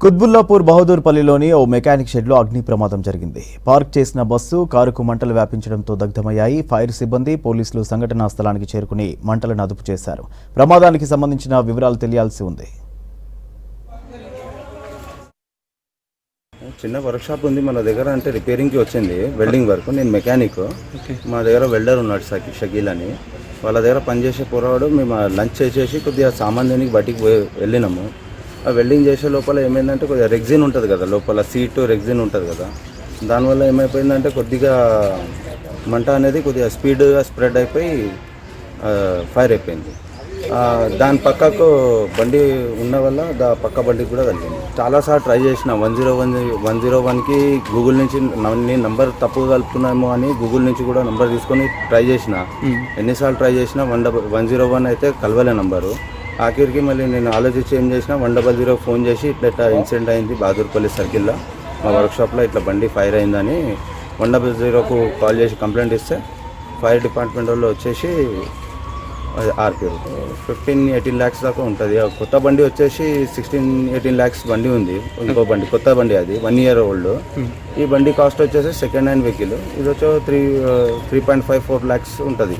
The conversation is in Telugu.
కుత్బుల్లాపూర్ బహదూర్పల్లిలోని ఓ మెకానిక్ షెడ్లో అగ్ని ప్రమాదం జరిగింది. పార్క్ చేసిన బస్సు కారుకు మంటలు వ్యాపించడంతో దగ్ధమయ్యాయి. ఫైర్ సిబ్బంది, పోలీసులు సంఘటనా స్థలానికి చేరుకుని మంటలను అదుపు చేశారు. ప్రమాదానికి సంబంధించిన వివరాలు తెలియాల్సి ఉంది. చిన్న వర్క్ షాప్ ఉంది మన దగ్గర, అంటే రిపేరింగ్కి వచ్చింది వెల్డింగ్ వర్క్. నేను మెకానిక్, మా దగ్గర వెల్డర్ ఉన్నాడు షకీల్ అని. వాళ్ళ దగ్గర పనిచేసే పోరాడు. మేము లంచ్ చేసేసి కొద్దిగా సామాన్ దేనికి బయటికి వెళ్ళినాము. ఆ వెల్డింగ్ చేసే లోపల ఏమైందంటే కొద్దిగా రెగ్జిన్ ఉంటుంది కదా, లోపల సీటు రెగ్జిన్ ఉంటుంది కదా, దానివల్ల ఏమైపోయిందంటే కొద్దిగా మంట అనేది కొద్దిగా స్పీడ్గా స్ప్రెడ్ అయిపోయి ఫైర్ అయిపోయింది. దాని పక్కకు బండి ఉన్న వల్ల పక్క బండికి కూడా కలిగింది. చాలాసార్లు ట్రై చేసిన 101కి గూగుల్ నుంచి నేను నంబర్ తప్పుగా కలుపుతున్నామో అని గూగుల్ నుంచి కూడా నంబర్ తీసుకొని ట్రై చేసిన. ఎన్నిసార్లు ట్రై చేసినా 101 అయితే కలవలే నంబరు. ఆఖరికి మళ్ళీ నేను ఆలోచించి ఏం చేసిన 100 ఫోన్ చేసి ఇట్లా ఇన్సిడెంట్ అయింది బహదూర్పల్లి సర్కిల్లో, మా వర్క్షాప్లో ఇట్లా బండి ఫైర్ అయిందని 100కు కాల్ చేసి కంప్లైంట్ ఇస్తే ఫైర్ డిపార్ట్మెంట్ వాళ్ళు వచ్చేసి ఆర్పీరు 15-18 lakhs దాకా ఉంటుంది. కొత్త బండి వచ్చేసి 16-18 lakhs బండి ఉంది. ఇంకో బండి కొత్త బండి, అది 1 year old. ఈ బండి కాస్ట్ వచ్చేసి సెకండ్ హ్యాండ్ వెహికల్. ఇది వచ్చి 3.54 lakhs ఉంటుంది.